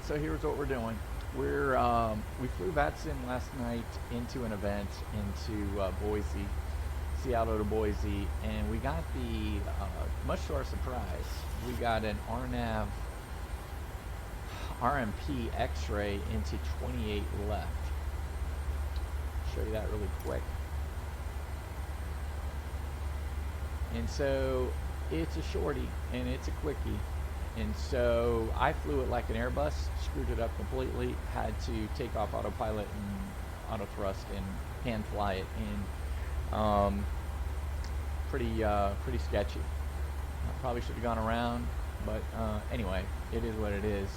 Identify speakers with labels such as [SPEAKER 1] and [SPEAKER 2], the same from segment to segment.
[SPEAKER 1] so here's what we're doing. We flew VATSIM last night into an event into Boise, Seattle to Boise, and we got the, much to our surprise, we got an RNP X-ray into 28 left. Show you that really quick. And so it's a shorty and it's a quickie. And so I flew it like an Airbus, screwed it up completely, had to take off autopilot and auto thrust and hand fly it in. Pretty sketchy. I probably should have gone around, but anyway, it is what it is.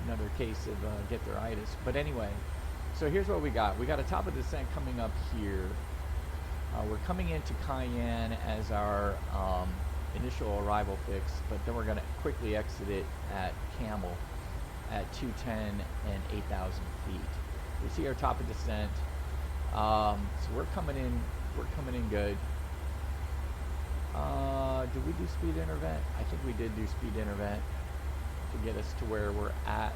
[SPEAKER 1] Another case of get-their-itis. But anyway, so here's what we got. We got a top of descent coming up here. We're coming into Cayenne as our initial arrival fix, but then we're going to quickly exit it at Camel at 210 and 8,000 feet. We see our top of descent. So we're coming in good. Did we do speed intervent? I think we did do speed intervent to get us to where we're at.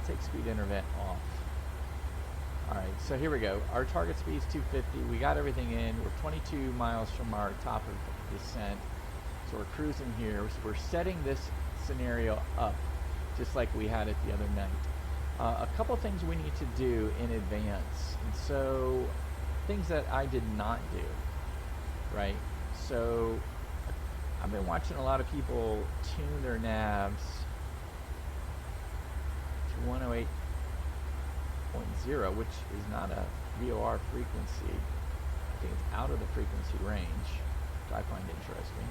[SPEAKER 1] Take speed intervent off. Alright, so here we go. Our target speed is 250. We got everything in. We're 22 miles from our top of descent. So we're cruising here. We're setting this scenario up just like we had it the other night. A couple things we need to do in advance. And so things that I did not do, right? So I've been watching a lot of people tune their navs 108.0, which is not a VOR frequency. I think it's out of the frequency range, which I find interesting.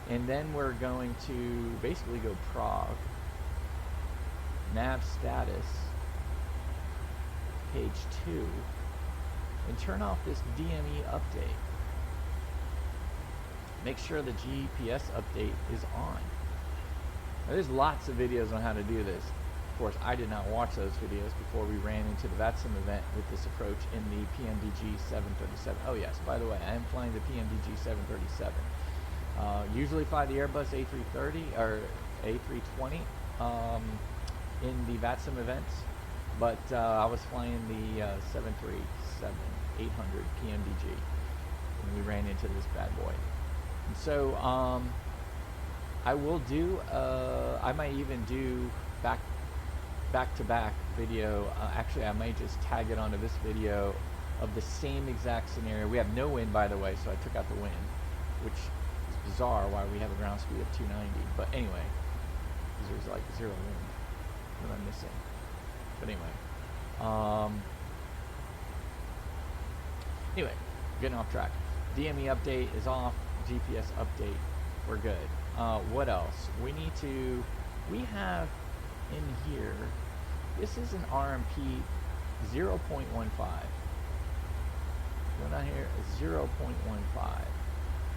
[SPEAKER 1] And then we're going to basically go prog, nav status, page 2, and turn off this DME update. Make sure the GPS update is on. Now, there's lots of videos on how to do this. Of course, I did not watch those videos before we ran into the VATSIM event with this approach in the PMDG 737. Oh yes, by the way, I am flying the PMDG 737. Usually fly the Airbus A330 or A320 in the VATSIM events, but I was flying the 737-800 PMDG, and we ran into this bad boy. And so I will do, I might even do back-to-back video. Actually, I might just tag it onto this video of the same exact scenario. We have no wind, by the way, so I took out the wind, which is bizarre why we have a ground speed of 290. But anyway, because there's like zero wind. What am I missing? But anyway, getting off track. DME update is off. GPS update. We're good. What else? We have in here, this is an RNP 0.15. Go down here, 0.15.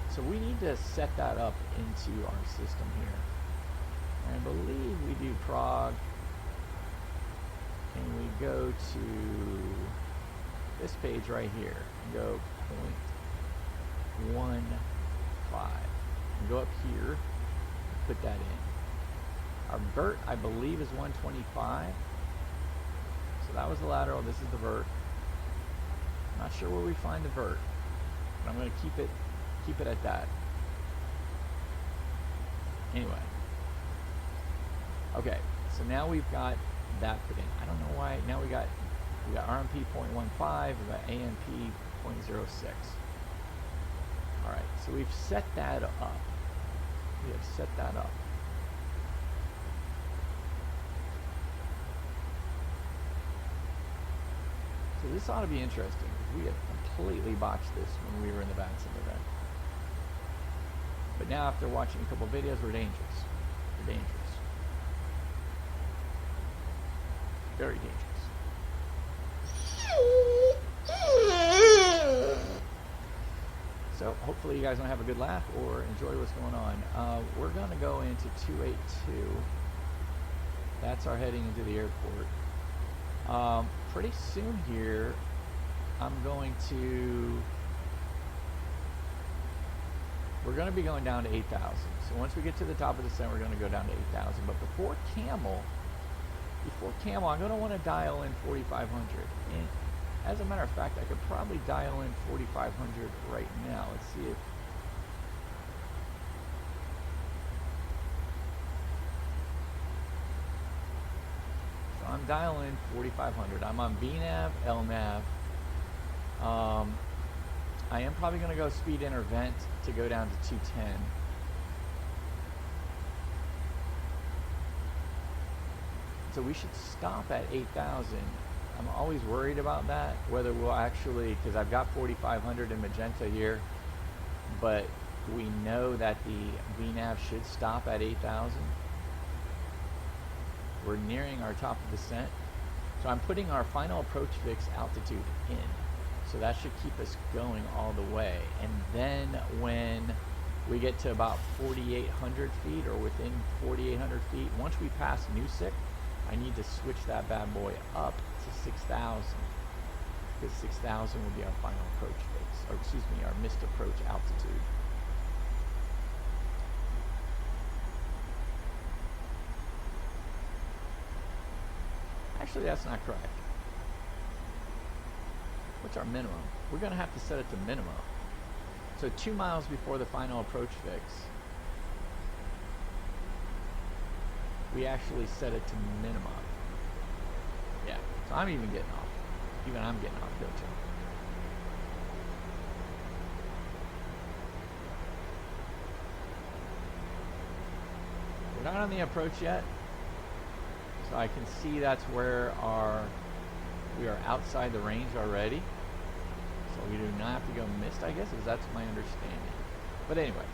[SPEAKER 1] So we need to set that up into our system here. And I believe we do prog, and we go to this page right here and go 0.15. And go up here and put that in. Our vert, I believe, is 125. So that was the lateral. This is the vert. I'm not sure where we find the vert, but I'm going to keep it at that. Anyway. Okay. So now we've got that put in. I don't know why. Now we got RMP 0.15. We got AMP 0.06. All right. So we've set that up. We have set that up. So this ought to be interesting. We have completely botched this when we were in the VATSIM event. But now after watching a couple of videos, we're dangerous. We're dangerous. Very dangerous. So hopefully you guys don't have a good laugh or enjoy what's going on. We're going to go into 282. That's our heading into the airport. pretty soon here, we're going to be going down to 8,000. So once we get to the top of the descent, we're going to go down to 8,000. But before camel, I'm going to want to dial in 4,500. And as a matter of fact, I could probably dial in 4,500 right now. Let's see if... So I'm dialing 4,500. I'm on VNAV, LNAV. I am probably going to go speed intervent to go down to 210. So we should stop at 8,000. I'm always worried about that, whether we'll actually, because I've got 4,500 in magenta here, but we know that the VNAV should stop at 8,000. We're nearing our top of descent. So I'm putting our final approach fix altitude in. So that should keep us going all the way. And then when we get to about 4,800 feet or within 4,800 feet, once we pass Nusik, I need to switch that bad boy up to 6,000, because 6,000 will be our final approach fix, or excuse me, our missed approach altitude. Actually, that's not correct. What's our minimum? We're going to have to set it to minimum. So 2 miles before the final approach fix, we actually set it to minimum. Yeah, so I'm even getting off. Even I'm getting off filter. We're not on the approach yet. So I can see that's where we are outside the range already. So we do not have to go missed, I guess, as that's my understanding. But anyway,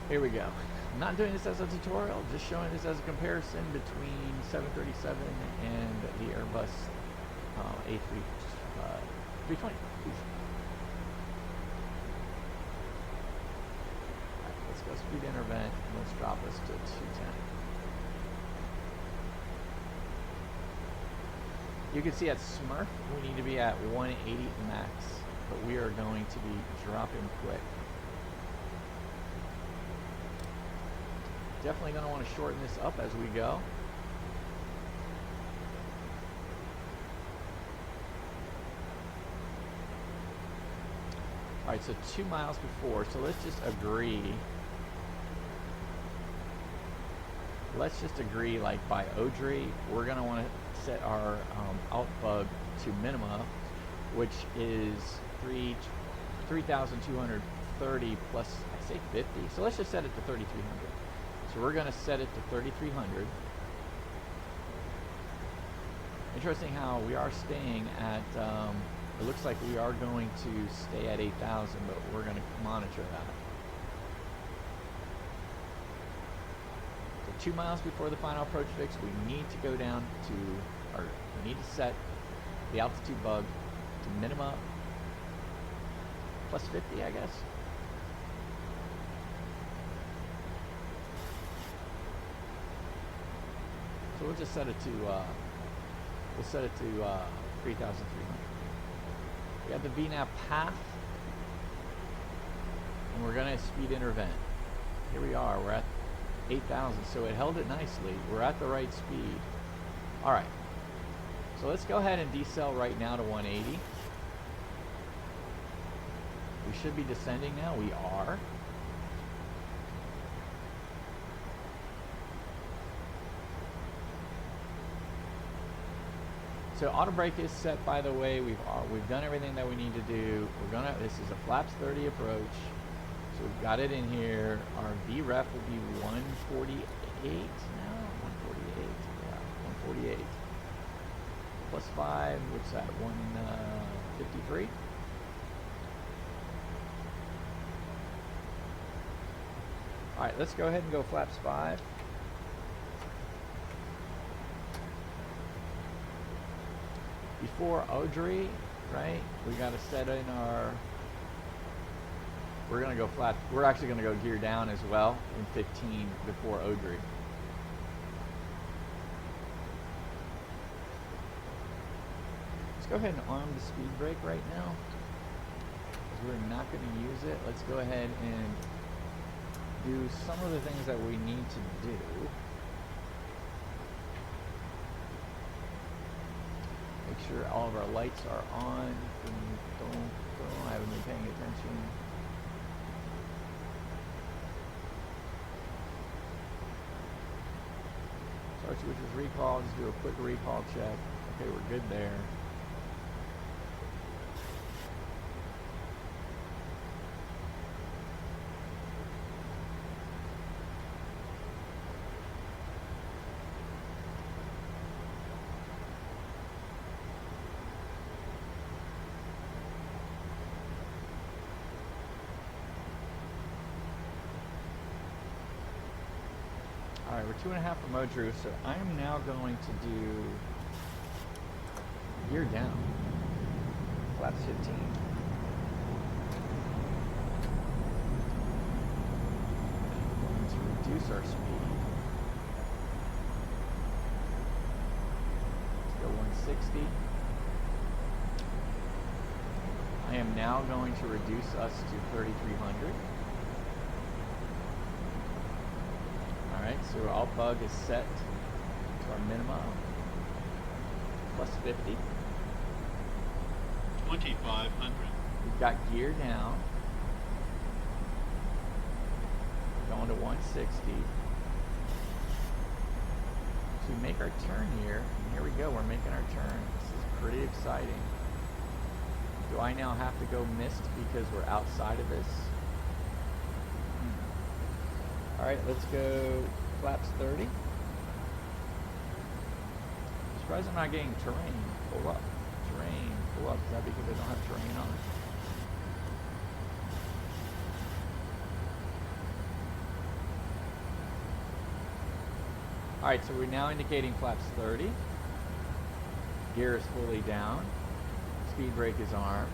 [SPEAKER 1] here we go. I'm not doing this as a tutorial, just showing this as a comparison between 737 and the Airbus A320. Right, let's go speed intervent, and let's drop us to 210. You can see at Smurf, we need to be at 180 max, but we are going to be dropping quick. Definitely going to want to shorten this up as we go. All right, so 2 miles before, so let's just agree. Let's just agree, like by ODRI, we're going to want to set our alt bug to minima, which is 3,230 plus, I say 50. So let's just set it to 3,300. So we're going to set it to 3,300. Interesting how we are staying at, it looks like we are going to stay at 8,000, but we're going to monitor that. 2 miles before the final approach fix, we need to go down to, or we need to set the altitude bug to minima plus 50, I guess. So we'll just set it to, we'll set it to 3,300. We have the VNAV path, and we're going to speed intervent. Here we are, we're at 8,000, so it held it nicely. We're at the right speed. All right, so let's go ahead and decel right now to 180. We should be descending now. We are. So auto brake is set, by the way. We've done everything that we need to do. This is a flaps 30 approach. So we've got it in here. Our VREF will be 148 now. 148. Yeah, 148. Plus 5, what's that? 153. All right, let's go ahead and go flaps 5. Before ODRI, right? We got to set in our. We're going to go flat. We're actually going to go gear down as well in 15 before ODRI. go ahead and arm the speed brake right now, because we're not going to use it. Let's go ahead and do some of the things that we need to do. Make sure all of our lights are on. I haven't been paying attention. Start switches recall, just do a quick recall check. Okay, we're good there. Alright, we're 2.5 for Modrew, so I am now going to do gear down, flaps 15. Going to reduce our speed. Let's go 160. I am now going to reduce us to 3,300. Alright, so our alt bug is set to our minimum, plus 50.
[SPEAKER 2] 2,500.
[SPEAKER 1] We've got gear down, going to 160. So we make our turn here, and here we go, we're making our turn. This is pretty exciting. Do I now have to go missed because we're outside of this? Alright, let's go flaps 30. Surprised I'm not getting terrain. Pull up. Terrain. Pull up. Is that because I don't have terrain on? Alright, so we're now indicating flaps 30. Gear is fully down. Speed brake is armed.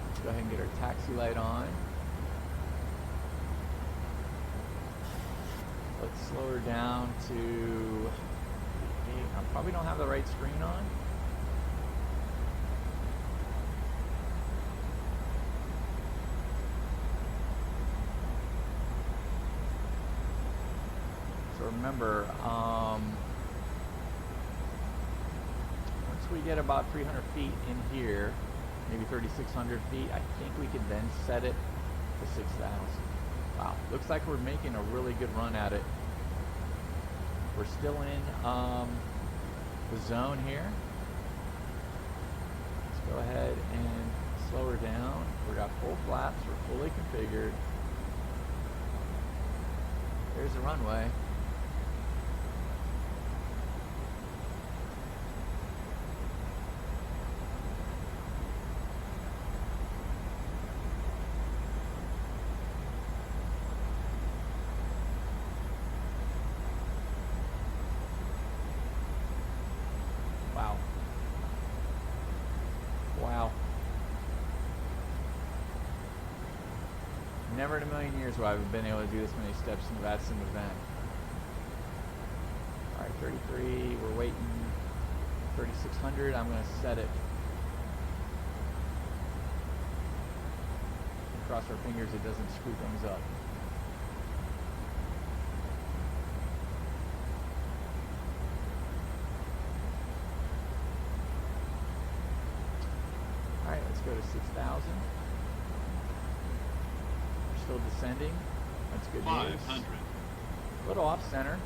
[SPEAKER 1] Let's go ahead and get our taxi light on. Let's slow her down to 8. I probably don't have the right screen on. So remember, once we get about 300 feet in here, maybe 3,600 feet, I think we can then set it to 6,000. Wow, looks like we're making a really good run at it. We're still in the zone here. Let's go ahead and slow her down. We got full flaps, we're fully configured. There's the runway. Never in a million years would I have been able to do this many steps in the VerticalSim event. Alright, 33, we're waiting. 3,600, I'm going to set it. Cross our fingers it doesn't screw things up. Alright, let's go to 6,000. Still descending. That's good
[SPEAKER 2] 500.
[SPEAKER 1] news. A little off center,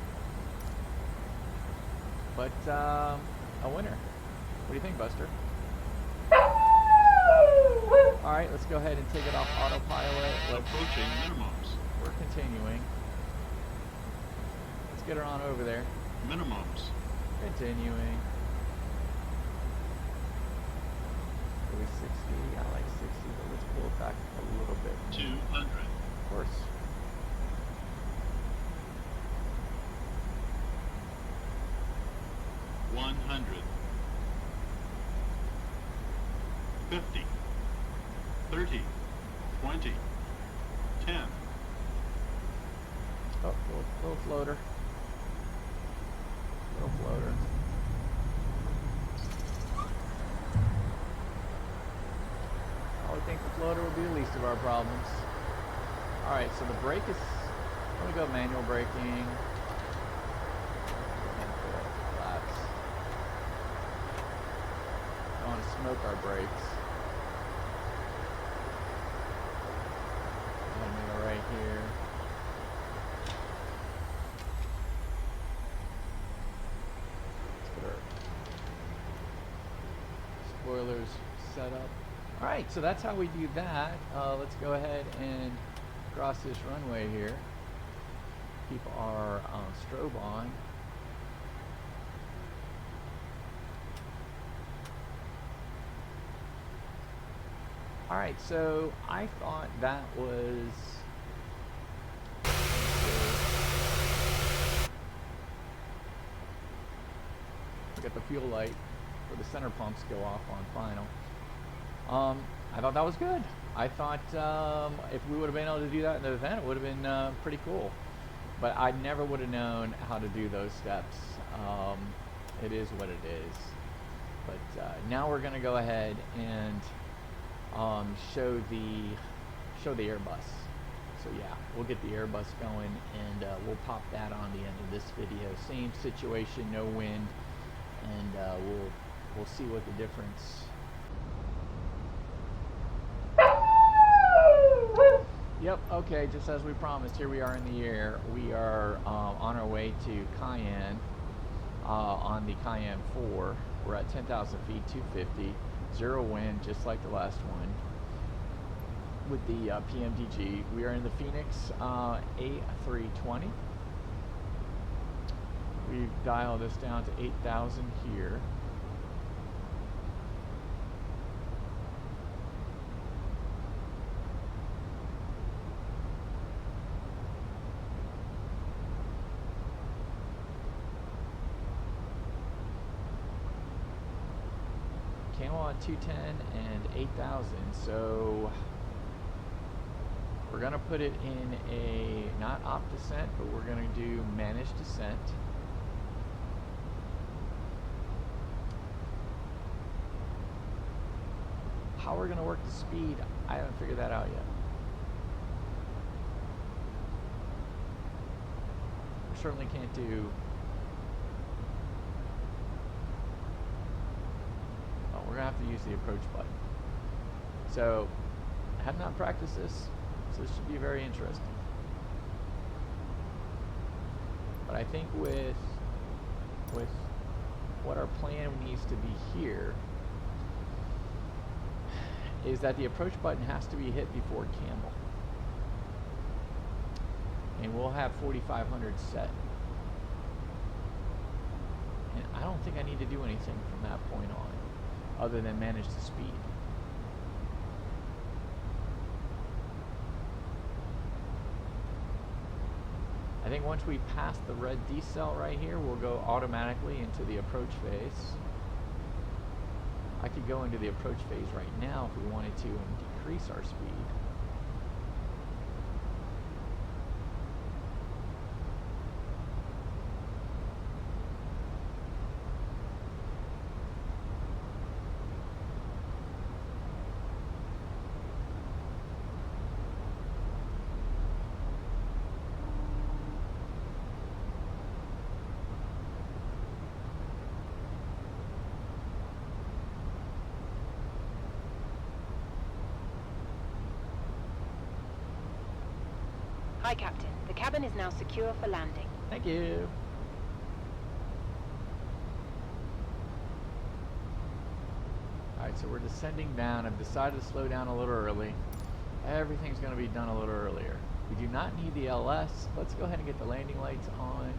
[SPEAKER 1] but a winner. What do you think, Buster? All right, let's go ahead and take it off autopilot.
[SPEAKER 2] Approaching minimums.
[SPEAKER 1] We're continuing. Let's get her on over there.
[SPEAKER 2] Minimums.
[SPEAKER 1] Continuing. Maybe 60. I like 60, but let's pull it back a little bit.
[SPEAKER 2] 200.
[SPEAKER 1] Of course.
[SPEAKER 2] $100. 50. 30. 20. 10.
[SPEAKER 1] Oh, little floater. Little floater. think the floater will be the least of our problems. All right, so the brake is, let me go manual braking. Laps. Don't want to smoke our brakes. I'm going to go right here. Let's get our spoilers set up. All right, so that's how we do that. Let's go ahead and cross this runway here. Keep our strobe on. All right, so I thought that was get the fuel light for the center pumps go off on final. I thought that was good. I thought if we would have been able to do that in the event, it would have been pretty cool. But I never would have known how to do those steps. It is what it is. But now we're going to go ahead and show the Airbus. So yeah, we'll get the Airbus going, and we'll pop that on the end of this video. Same situation, no wind, and we'll see what the difference. Yep, okay, just as we promised, here we are in the air. We are on our way to Cayenne on the Cayenne 4. We're at 10,000 feet, 250, zero wind, just like the last one with the PMDG. We are in the FENIX A320. We've dialed this down to 8,000 here. Camel at 210 and 8,000, so we're going to put it in a, not opt descent, but we're going to do managed descent. How we're going to work the speed, I haven't figured that out yet. We certainly can't do, we're going to have to use the approach button. So, I have not practiced this, so this should be very interesting. But I think with what our plan needs to be here is that the approach button has to be hit before camel. And we'll have 4,500 set. And I don't think I need to do anything from that point on, other than manage the speed. I think once we pass the red decel right here, we'll go automatically into the approach phase. I could go into the approach phase right now if we wanted to and decrease our speed.
[SPEAKER 3] Hi, Captain. The cabin is now secure for landing.
[SPEAKER 1] Thank you. Alright, so we're descending down. I've decided to slow down a little early. Everything's going to be done a little earlier. We do not need the LS. Let's go ahead and get the landing lights on.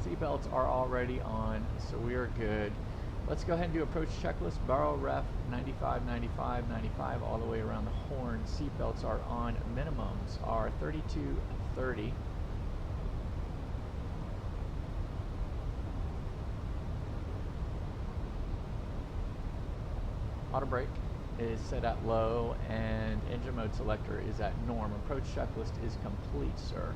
[SPEAKER 1] Seatbelts are already on, so we are good. Let's go ahead and do approach checklist. Barrel ref 95, 95, 95 all the way around the horn. Seatbelts are on. Minimums are 32, 30. Auto brake is set at low, and engine mode selector is at norm. Approach checklist is complete, sir.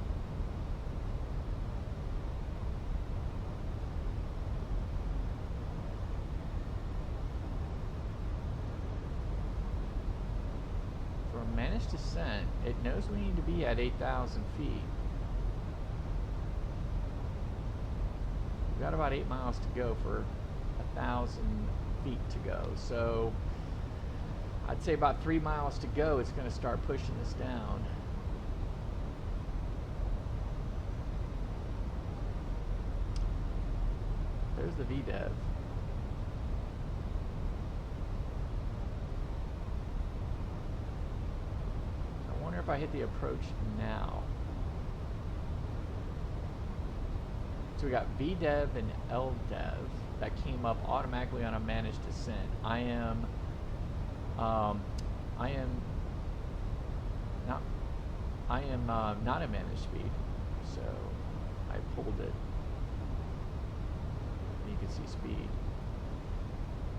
[SPEAKER 1] managed descent, it knows we need to be at 8,000 feet. We've got about 8 miles to go for 1,000 feet to go. So I'd say about 3 miles to go, it's going to start pushing us down. There's the VDEV. I wonder if I hit the approach now. So we got VDEV and LDEV that came up automatically on a managed descent. I am not at managed speed, so I pulled it. You can see speed.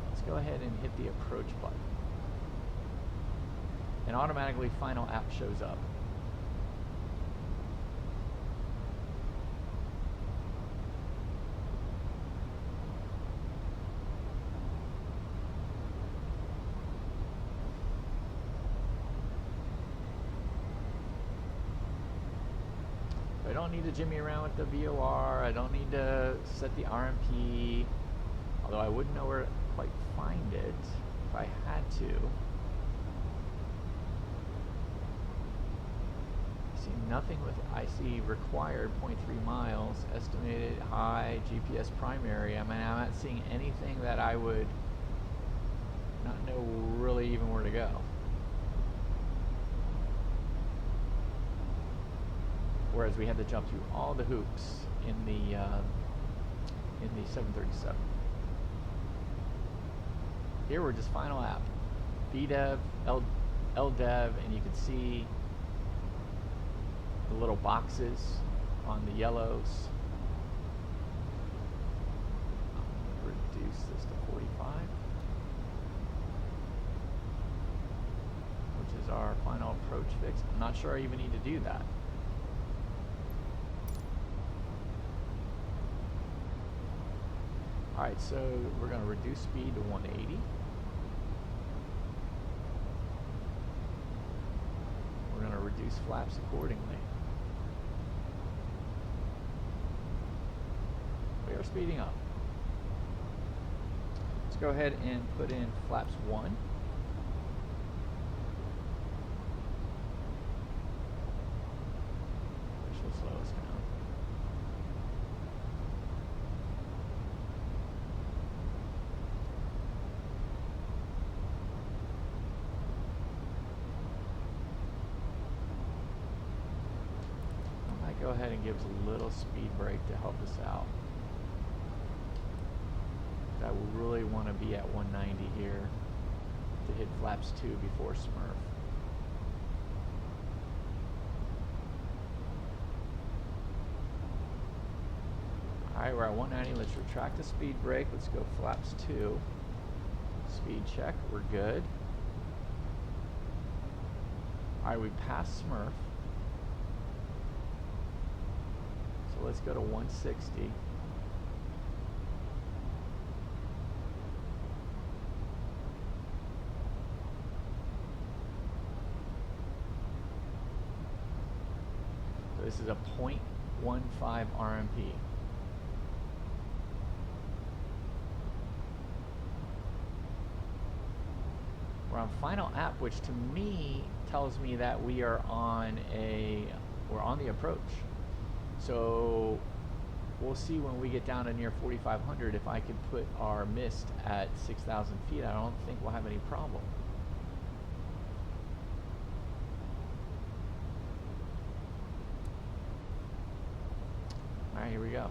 [SPEAKER 1] Let's go ahead and hit the approach button. And automatically final app shows up. I don't need to jimmy around with the VOR. I don't need to set the RNP, although I wouldn't know where to quite find it if I had to. I see nothing with, I see required 0.3 miles, estimated high, GPS primary. I mean, I'm not seeing anything that I would not know really even where to go. Whereas we had to jump through all the hoops in the 737. Here we're just final app, VDEV, LDEV, and you can see the little boxes on the yellows. I'm going to reduce this to 45, which is our final approach fix. I'm not sure I even need to do that. Alright, so we're going to reduce speed to 180. We're going to reduce flaps accordingly. We are speeding up. Let's go ahead and put in flaps 1. Which will slow us down. Go ahead and give us a little speed brake to help us out. I will really want to be at 190 here to hit flaps 2 before Smurf. Alright, we're at 190. Let's retract the speed brake. Let's go flaps 2. Speed check. We're good. Alright, we passed Smurf. Let's go to 160. So this is a 0.15 RMP. We're on final app, which to me tells me that we're on the approach. So we'll see when we get down to near 4,500 if I can put our mist at 6,000 feet. I don't think we'll have any problem. All right, here we go.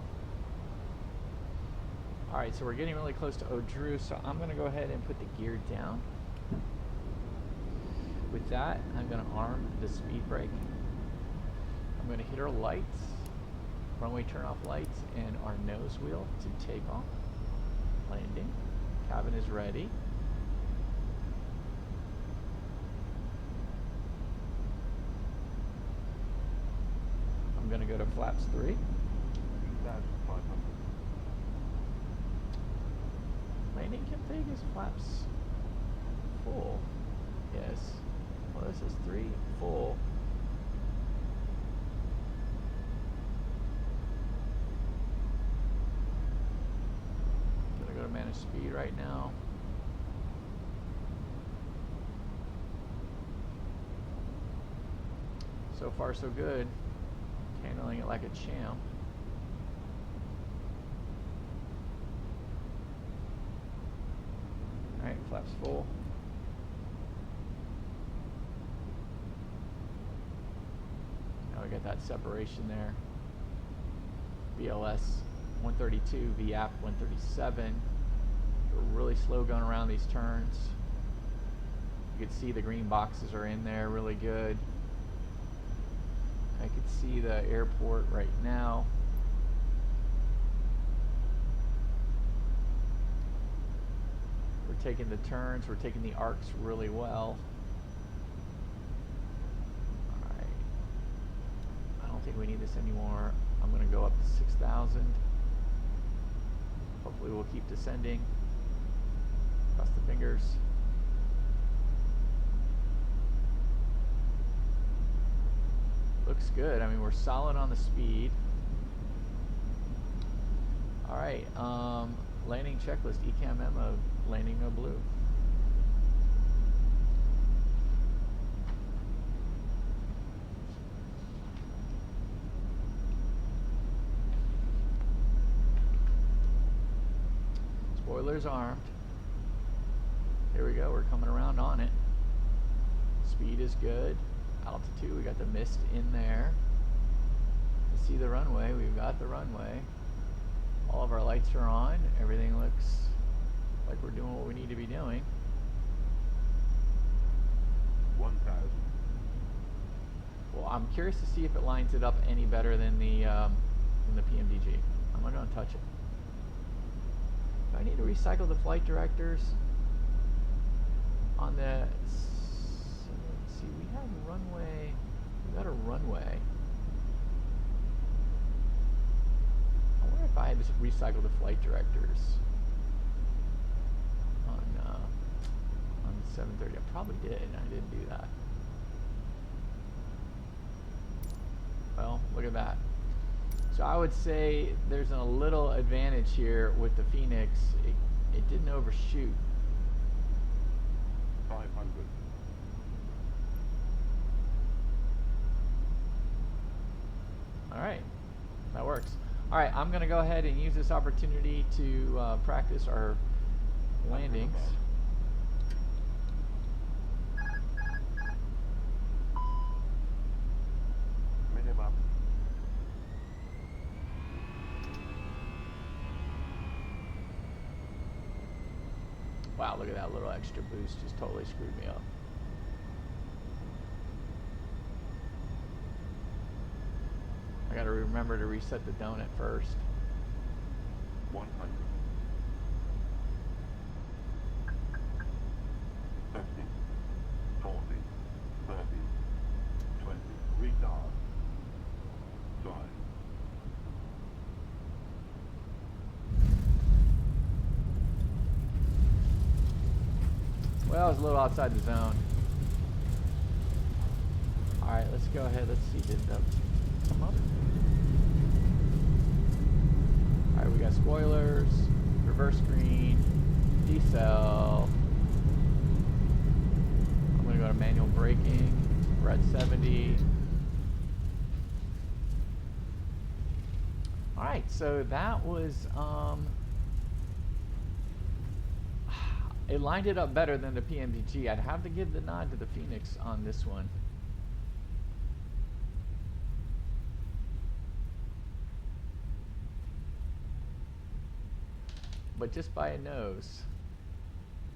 [SPEAKER 1] All right, so we're getting really close to Odru, so I'm going to go ahead and put the gear down. With that, I'm going to arm the speed brake. I'm going to hit our lights. Runway turn off lights and our nose wheel to take off. Landing. Cabin is ready. I'm going to go to flaps 3. Landing config is flaps full. Yes. Well, it says 3 full. Gonna go to manage speed right now. So far so good. Handling it like a champ. Alright, flaps full. Now we got that separation there. BLS 132, VAP 137. We're really slow going around these turns. You can see the green boxes are in there really good. I could see the airport right now. We're taking the turns, we're taking the arcs really well. Alright. I don't think we need this anymore. I'm going to go up to 6,000. Hopefully we'll keep descending. Cross the fingers. Looks good. I mean, we're solid on the speed. All right. Landing checklist. ECAM memo. Landing no blue. Spoilers armed. Here we go. We're coming around on it. Speed is good. Altitude, we got the mist in there. You see the runway, we've got the runway. All of our lights are on. Everything looks like we're doing what we need to be doing.
[SPEAKER 4] 1,000.
[SPEAKER 1] Well, I'm curious to see if it lines it up any better than the PMDG. I'm not going to touch it. Do I need to recycle the flight directors on the... See, we have runway. We got a runway. I wonder if I had to recycle the flight directors on 730. I probably did. I didn't do that. Well, look at that. So I would say there's a little advantage here with the FENIX. It didn't overshoot.
[SPEAKER 4] 500.
[SPEAKER 1] All right, that works. All right, I'm going to go ahead and use this opportunity to practice our landings.
[SPEAKER 4] Minimum.
[SPEAKER 1] Wow, look at that little extra boost, just totally screwed me up. I gotta remember to reset the donut first.
[SPEAKER 4] 100. 50, 40, 30, 20. Retard. Drive.
[SPEAKER 1] Well, I was a little outside the zone. Alright, let's go ahead. Let's see. Did that come up? Alright, we got spoilers, reverse green, decel. I'm going to go to manual braking. We're at 70. Alright, so that was... it lined it up better than the PMDG. I'd have to give the nod to the FENIX on this one. But just by a nose.